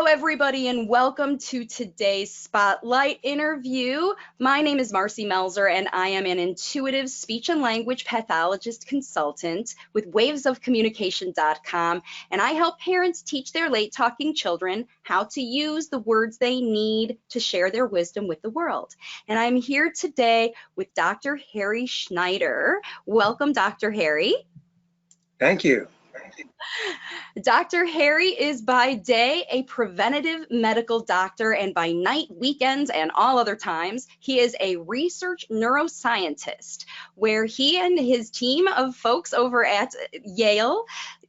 everybody, and welcome to today's Spotlight interview. My name is Marcy Melzer, and I am an intuitive speech and language pathologist consultant with wavesofcommunication.com, and I help parents teach their late-talking children how to use the words they need to share their wisdom with the world. And I'm here today with Dr. Harry Schneider. Welcome, Dr. Harry. Thank you. Dr. Harry is by day a preventative medical doctor, and by night, weekends, and all other times, he is a research neuroscientist, where he and his team of folks over at Yale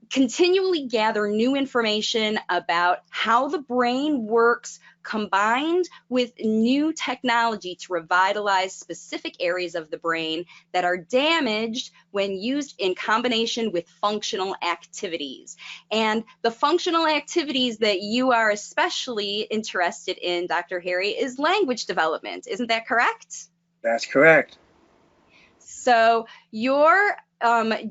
continually gather new information about how the brain works, combined with new technology to revitalize specific areas of the brain that are damaged when used in combination with functional activities. And the functional activities that you are especially interested in, Dr. Harry, is language development. Isn't that correct? That's correct. So your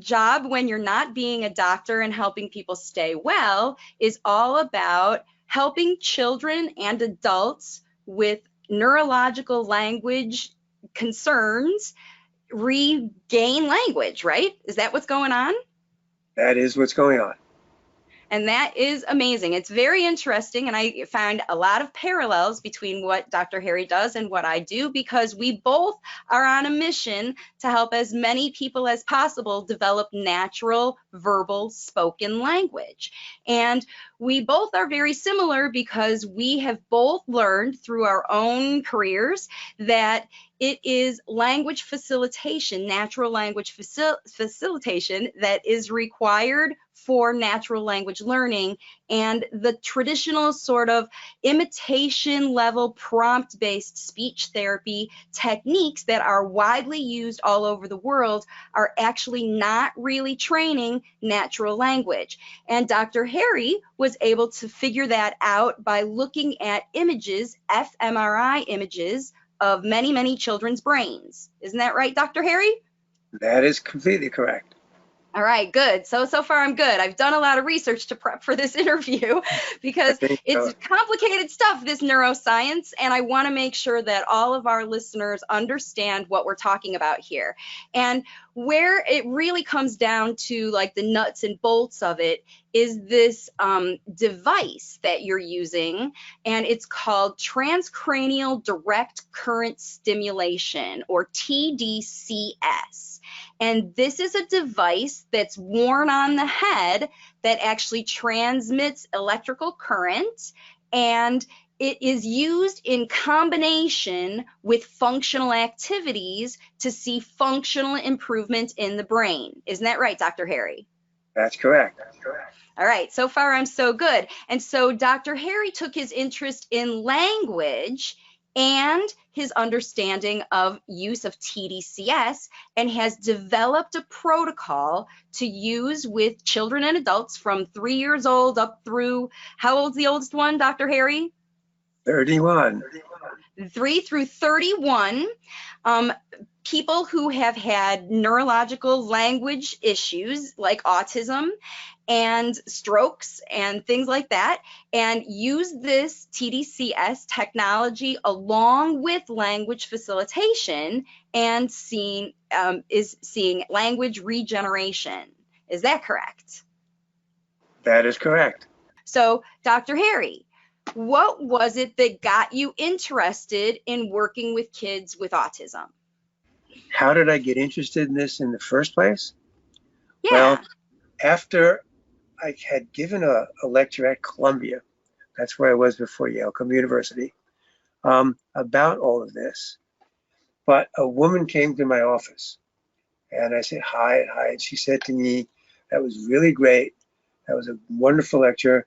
job when you're not being a doctor and helping people stay well is all about helping children and adults with neurological language concerns regain language, right? Is that what's going on? That is what's going on. And that is amazing. It's very interesting, and I found a lot of parallels between what Dr. Harry does and what I do, because we both are on a mission to help as many people as possible develop natural verbal spoken language. And we both are very similar because we have both learned through our own careers that it is language facilitation, natural language facilitation, that is required for natural language learning, and the traditional sort of imitation level prompt-based speech therapy techniques that are widely used all over the world are actually not really training natural language. And Dr. Harry was able to figure that out by looking at images, fMRI images, of many, many children's brains. Isn't that right, Dr. Harry? That is completely correct. All right, good. So far I'm good. I've done a lot of research to prep for this interview because it's complicated stuff, this neuroscience, and I want to make sure that all of our listeners understand what we're talking about here. And where it really comes down to, like, the nuts and bolts of it is this device that you're using, and it's called Transcranial Direct Current Stimulation, or tDCS. And this is a device that's worn on the head that actually transmits electrical current, and it is used in combination with functional activities to see functional improvement in the brain. Isn't that right, Dr. Harry? That's correct. That's correct. All right, so far I'm so good. And so Dr. Harry took his interest in language and his understanding of use of tDCS, and has developed a protocol to use with children and adults from 3 years old up through, how old's the oldest one, Dr. Harry? 31. 3 through 31. People who have had neurological language issues like autism and strokes and things like that, and use this tDCS technology along with language facilitation, and is seeing language regeneration. Is that correct? That is correct. So, Dr. Harry, what was it that got you interested in working with kids with autism? How did I get interested in this in the first place? Yeah. Well, after I had given a lecture at Columbia, that's where I was before Yale, Columbia University, about all of this. But a woman came to my office, and I said, hi, and she said to me, that was really great. That was a wonderful lecture.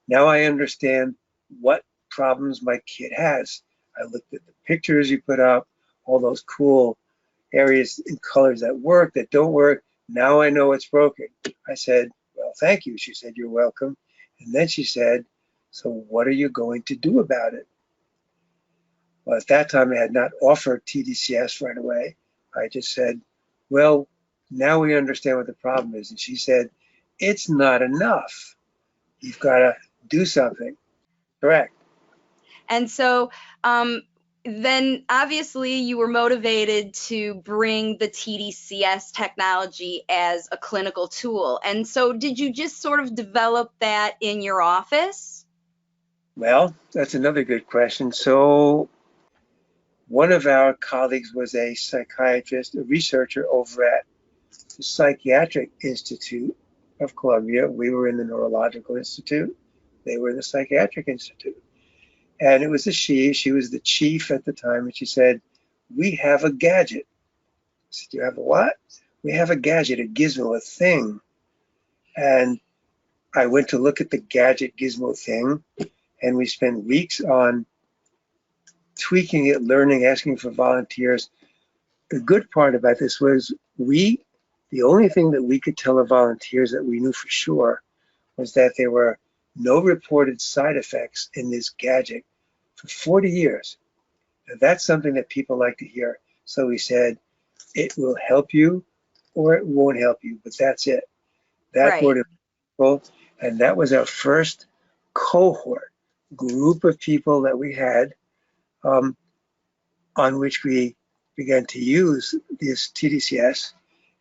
Now I understand what problems my kid has. I looked at the pictures you put up, all those cool areas and colors that work, that don't work. Now I know it's broken. I said, well, thank you. She said, you're welcome. And then she said, so what are you going to do about it? Well, at that time, I had not offered tDCS right away. I just said, well, now we understand what the problem is. And she said, it's not enough. You've got to do something. Correct. And so then obviously you were motivated to bring the tDCS technology as a clinical tool. And so did you just sort of develop that in your office? Well, that's another good question. So one of our colleagues was a psychiatrist, a researcher over at the Psychiatric Institute of Columbia. We were in the Neurological Institute. They were in the Psychiatric Institute. And it was a she was the chief at the time, and she said, "We have a gadget." I said, "You have a what?" "We have a gadget, a gizmo, a thing." And I went to look at the gadget gizmo thing, and we spent weeks on tweaking it, learning, asking for volunteers. The good part about this was the only thing that we could tell the volunteers that we knew for sure was that there were no reported side effects in this gadget for 40 years. Now, that's something that people like to hear. So we said, it will help you or it won't help you, but that's it. That Right. word is helpful. And that was our first cohort, group of people that we had on which we began to use this tDCS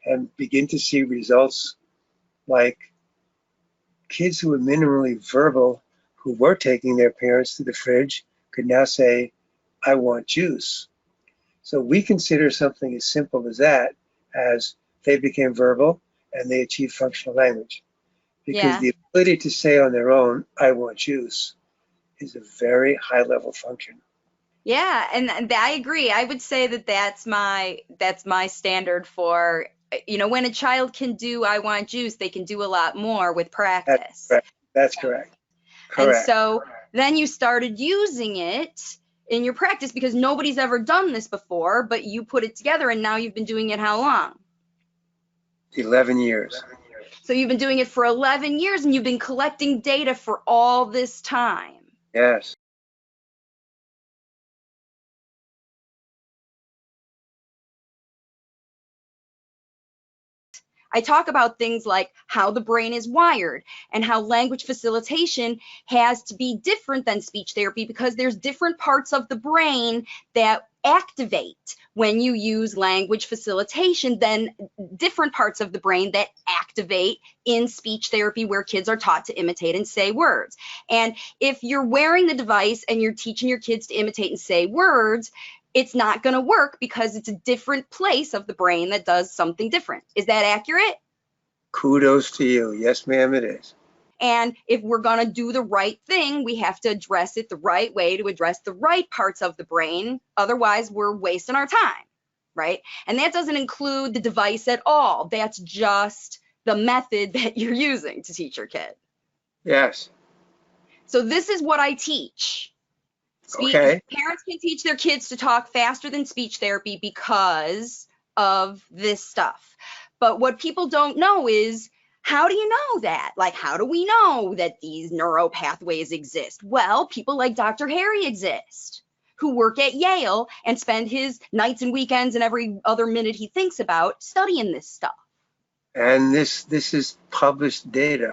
and begin to see results like kids who were minimally verbal, who were taking their parents to the fridge, could now say, "I want juice." So we consider something as simple as that as they became verbal and they achieved functional language. Because Yeah. the ability to say on their own, "I want juice," is a very high level function. Yeah, and I agree. I would say that that's my standard for, when a child can do I want juice, they can do a lot more with That's practice. correct. That's correct. And Correct. so then you started using it in your practice because nobody's ever done this before, but you put it together and now you've been doing it how long? 11 years. So you've been doing it for 11 years and you've been collecting data for all this time. Yes. I talk about things like how the brain is wired and how language facilitation has to be different than speech therapy because there's different parts of the brain that activate when you use language facilitation than different parts of the brain that activate in speech therapy where kids are taught to imitate and say words. And if you're wearing the device and you're teaching your kids to imitate and say words, it's not going to work because it's a different place of the brain that does something different. Is that accurate? Kudos to you. Yes, ma'am, it is. And if we're going to do the right thing, we have to address it the right way to address the right parts of the brain. Otherwise, we're wasting our time, right? And that doesn't include the device at all. That's just the method that you're using to teach your kid. Yes. So this is what I teach. Okay. Parents can teach their kids to talk faster than speech therapy because of this stuff. But what people don't know is, how do you know that? Like, how do we know that these neuropathways exist? Well, people like Dr. Harry exist, who work at Yale and spend his nights and weekends and every other minute he thinks about studying this stuff. And this is published data.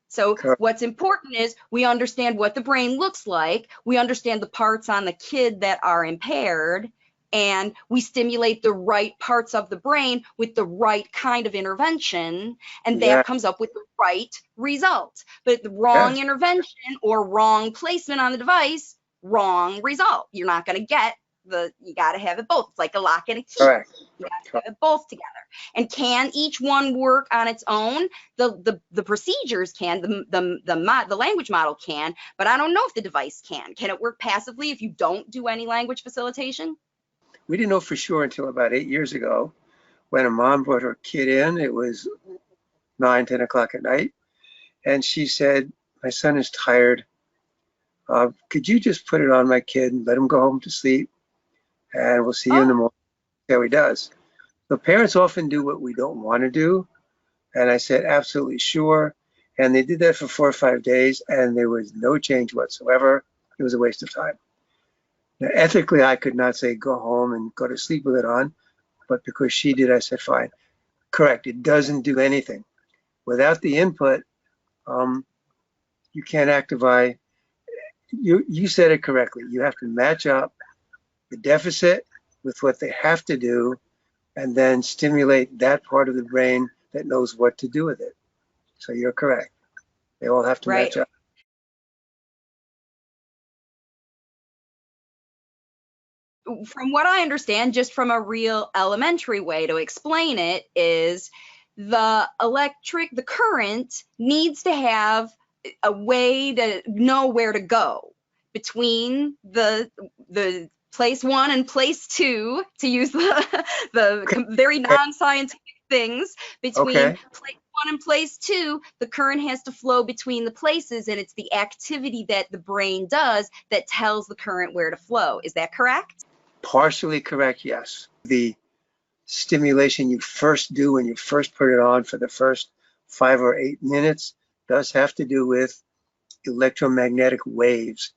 So Correct. what's important is we understand what the brain looks like, we understand the parts on the kid that are impaired, and we stimulate the right parts of the brain with the right kind of intervention, and Yeah. that comes up with the right result. But the wrong Yes. intervention or wrong placement on the device, wrong result. You're not going to get you got to have it both. It's like a lock and a key. Correct. You got to have it both together. And can each one work on its own? The procedures can, the language model can, but I don't know if the device can. Can it work passively if you don't do any language facilitation? We didn't know for sure until about 8 years ago when a mom brought her kid in. It was 9, 10 o'clock at night. And she said, "My son is tired. Could you just put it on my kid and let him go home to sleep? And we'll see you in the morning." See how he does. The parents often do what we don't want to do. And I said, "Absolutely sure." And they did that for 4 or 5 days, and there was no change whatsoever. It was a waste of time. Now, ethically, I could not say go home and go to sleep with it on, but because she did, I said, fine. Correct, it doesn't do anything. Without the input, you can't activate You said it correctly. You have to match up the deficit with what they have to do, and then stimulate that part of the brain that knows what to do with it. So you're correct. They all have to Right. match up. From what I understand, just from a real elementary way to explain it, is the current needs to have a way to know where to go between the place one and place two, to use the very non-scientific things. Between place one and place two, the current has to flow between the places, and it's the activity that the brain does that tells the current where to flow. Is that correct? Partially correct, yes. The stimulation you first do when you first put it on for the first 5 or 8 minutes does have to do with electromagnetic waves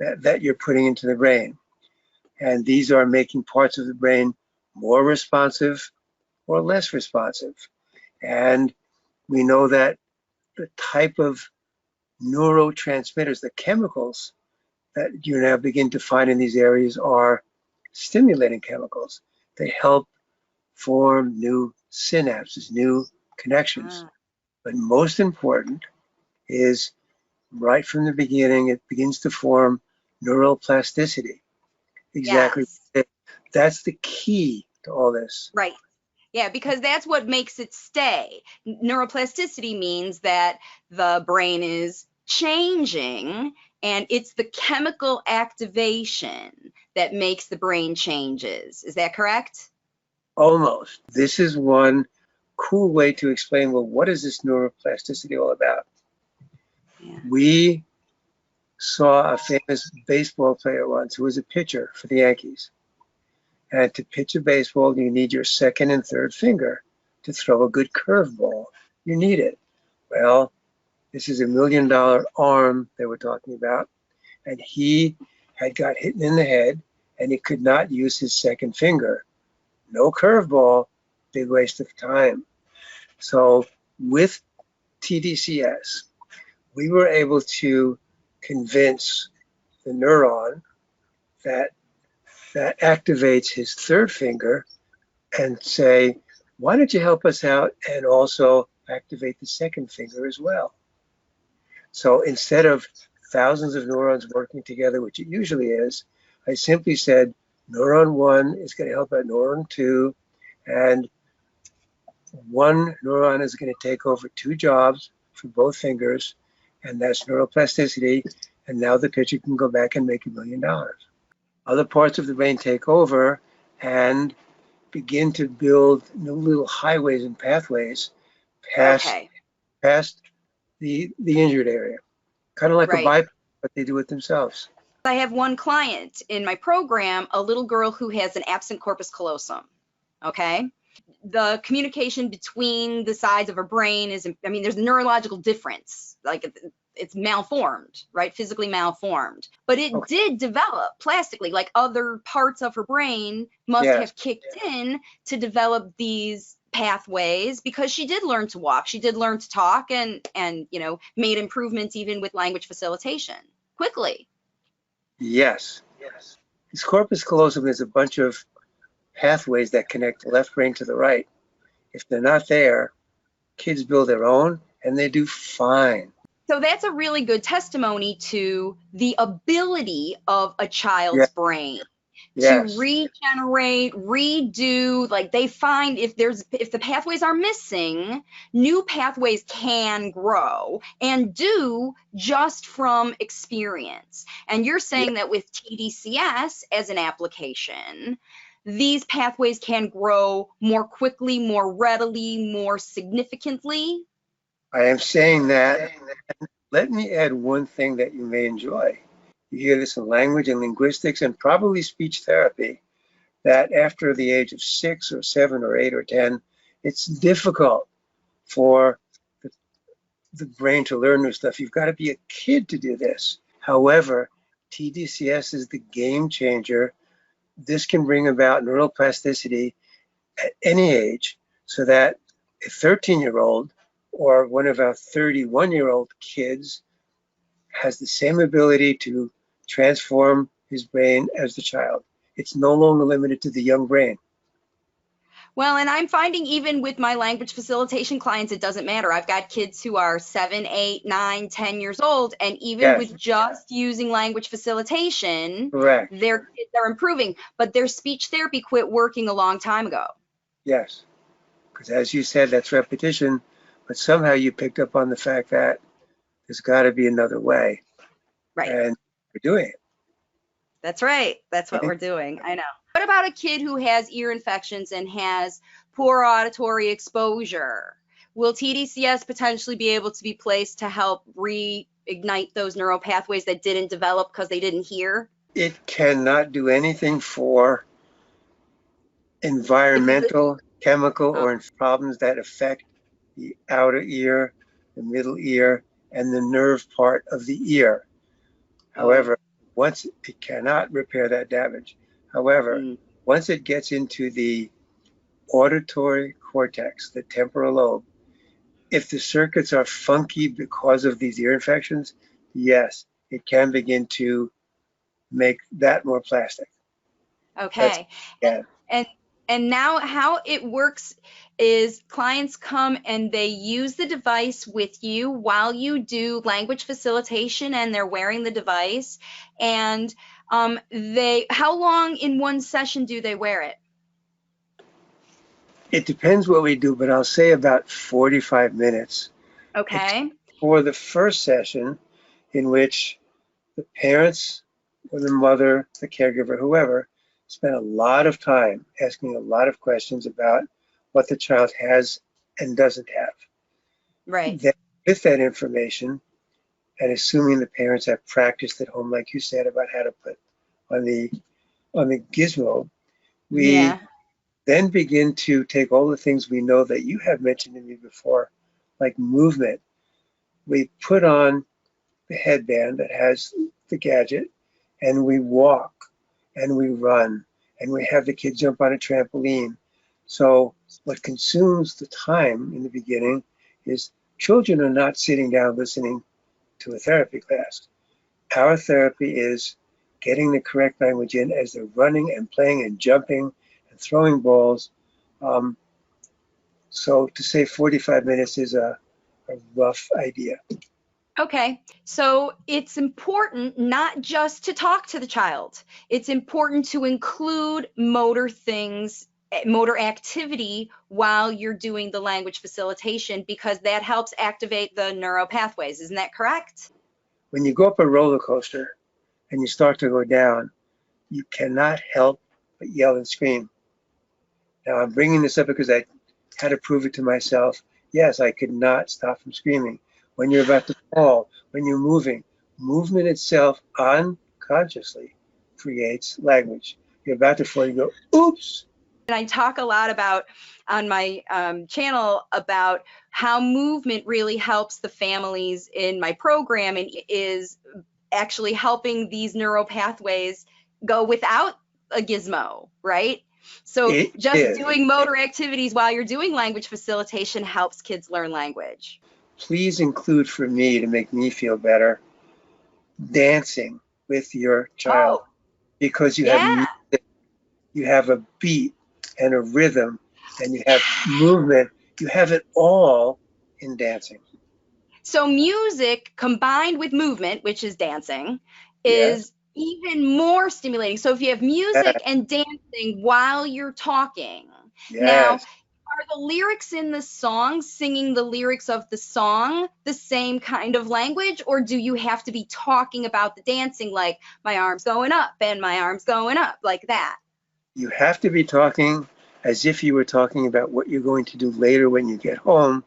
that you're putting into the brain. And these are making parts of the brain more responsive or less responsive. And we know that the type of neurotransmitters, the chemicals that you now begin to find in these areas, are stimulating chemicals. They help form new synapses, new connections. But most important is right from the beginning, it begins to form neuroplasticity. Exactly. Yes. That's the key to all this. Right. Yeah, because that's what makes it stay. Neuroplasticity means that the brain is changing, and it's the chemical activation that makes the brain changes. Is that correct? Almost. This is one cool way to explain, well, what is this neuroplasticity all about? Yeah. We saw a famous baseball player once who was a pitcher for the Yankees. And to pitch a baseball, you need your second and third finger to throw a good curveball. You need it. Well, this is $1 million arm they were talking about. And he had got hit in the head, and he could not use his second finger. No curveball, big waste of time. So with tDCS, we were able to convince the neuron that activates his third finger and say, why don't you help us out and also activate the second finger as well? So instead of thousands of neurons working together, which it usually is, I simply said, neuron 1 is going to help out neuron 2, and one neuron is going to take over 2 jobs for both fingers, and that's neuroplasticity, and now the pitcher can go back and make $1 million. Other parts of the brain take over and begin to build little highways and pathways past the injured area. Kind of like a bypass, but they do it themselves. I have one client in my program, a little girl who has an absent corpus callosum, okay? The communication between the sides of her brain is, I mean, there's a neurological difference, like it's malformed, right? Physically malformed, but it did develop plastically, like other parts of her brain must have kicked in to develop these pathways, because she did learn to walk, she did learn to talk, and you know, made improvements even with language facilitation quickly. Yes. This corpus callosum is a bunch of pathways that connect the left brain to the right. If they're not there, kids build their own and they do fine. So that's a really good testimony to the ability of a child's brain to regenerate, redo. Like, they find if the pathways are missing, new pathways can grow and do just from experience. And you're saying that with tDCS as an application, these pathways can grow more quickly, more readily, more significantly? I am saying that. Let me add one thing that you may enjoy. You hear this in language and linguistics and probably speech therapy, that after the age of 6 or 7 or 8 or 10, it's difficult for the brain to learn new stuff. You've got to be a kid to do this. However, tDCS is the game changer. This can bring about neuroplasticity at any age, so that a 13-year-old or one of our 31-year-old kids has the same ability to transform his brain as the child. It's no longer limited to the young brain. Well, and I'm finding even with my language facilitation clients, it doesn't matter. I've got kids who are 7, 8, 9, 10 years old, and even Yes, with just using language facilitation, correct. their kids are improving, but their speech therapy quit working a long time ago. Yes, because as you said, that's repetition, but somehow you picked up on the fact that there's got to be another way, Right. and we're doing it. That's right. That's what Okay. we're doing. I know. What about a kid who has ear infections and has poor auditory exposure? Will tDCS potentially be able to be placed to help reignite those neural pathways that didn't develop because they didn't hear? It cannot do anything for environmental, chemical, or problems that affect the outer ear, the middle ear, and the nerve part of the ear. However, once it cannot repair that damage. However, once it gets into the auditory cortex, the temporal lobe, if the circuits are funky because of these ear infections, yes, it can begin to make that more plastic. Okay. And now how it works is clients come and they use the device with you while you do language facilitation, and they're wearing the device. And how long in one session do they wear it? It depends what we do, but I'll say about 45 minutes. Okay. For the first session, in which the parents or the mother, the caregiver, whoever, spend a lot of time asking a lot of questions about what the child has and doesn't have. Right. Then, with that information, and assuming the parents have practiced at home, like you said, about how to put on the gizmo, we then begin to take all the things we know that you have mentioned to me before, like movement. We put on the headband that has the gadget, and we walk, and we run, and we have the kid jump on a trampoline. So what consumes the time in the beginning is children are not sitting down listening to a therapy class. Our therapy is getting the correct language in as they're running and playing and jumping and throwing balls. So to say 45 minutes is a rough idea. Okay, so it's important not just to talk to the child. It's important to include motor things, motor activity while you're doing the language facilitation, because that helps activate the neural pathways. Isn't that correct? When you go up a roller coaster and you start to go down, you cannot help but yell and scream. Now, I'm bringing this up because I had to prove it to myself. Yes, I could not stop from screaming. When you're about to fall, when you're moving, movement itself unconsciously creates language. You're about to fall, you go, oops. And I talk a lot about on my channel about how movement really helps the families in my program and is actually helping these neural pathways go without a gizmo, right? So doing motor activities while you're doing language facilitation helps kids learn language. Please include for me, to make me feel better, dancing with your child, because you have music, you have a beat and a rhythm, and you have movement. You have it all in dancing. So music combined with movement, which is dancing, is even more stimulating. So if you have music and dancing while you're talking, now, are the lyrics in the song, singing the lyrics of the song, the same kind of language, or do you have to be talking about the dancing, like my arm's going up and my arm's going up, like that? You have to be talking as if you were talking about what you're going to do later when you get home,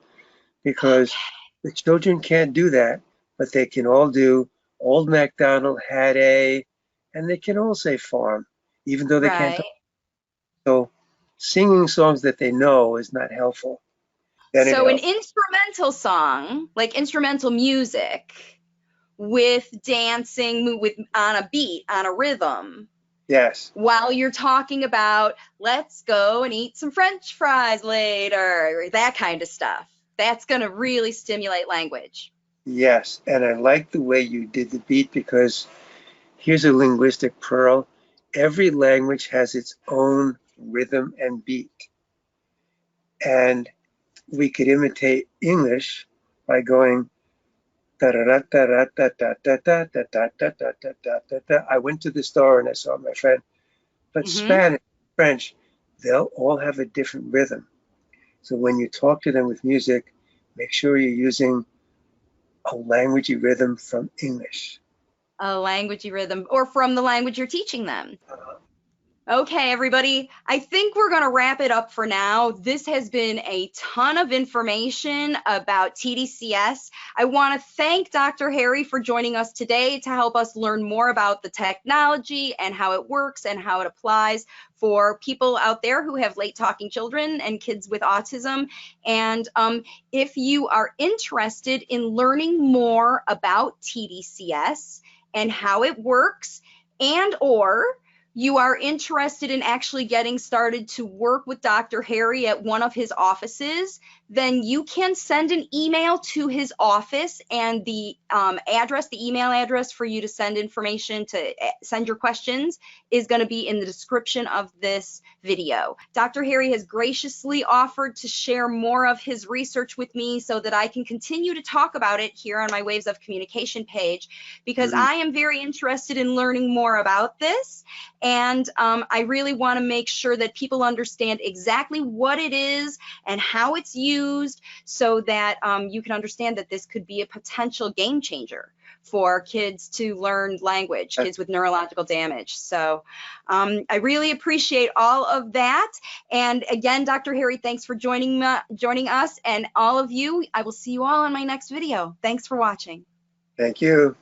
because the children can't do that, but they can all do Old MacDonald had a, and they can all say farm, even though they can't talk. So singing songs that they know is not helpful. So an instrumental song, like instrumental music with dancing, on a beat, on a rhythm. Yes. While you're talking about, let's go and eat some French fries later, that kind of stuff. That's going to really stimulate language. Yes, and I like the way you did the beat, because here's a linguistic pearl. Every language has its own rhythm and beat. And we could imitate English by going I went to the store and I saw my friend. But Hmm. Spanish, French, they'll all have a different rhythm. So when you talk to them with music, make sure you're using a languagey rhythm from English. A languagey rhythm, or from the language you're teaching them. Okay, everybody, I think we're going to wrap it up for now. This has been a ton of information about tDCS. I want to thank Dr. Harry for joining us today to help us learn more about the technology and how it works and how it applies for people out there who have late talking children and kids with autism. And if you are interested in learning more about tDCS and how it works, and or you are interested in actually getting started to work with Dr. Harry at one of his offices, then you can send an email to his office, and the email address for you to send information, to send your questions, is going to be in the description of this video. Dr. Harry has graciously offered to share more of his research with me so that I can continue to talk about it here on my Waves of Communication page, because I am very interested in learning more about this. And I really want to make sure that people understand exactly what it is and how it's used, so that you can understand that this could be a potential game changer for kids to learn language, kids with neurological damage. So I really appreciate all of that. And again, Dr. Harry, thanks for joining us, and all of you, I will see you all in my next video. Thanks for watching. Thank you.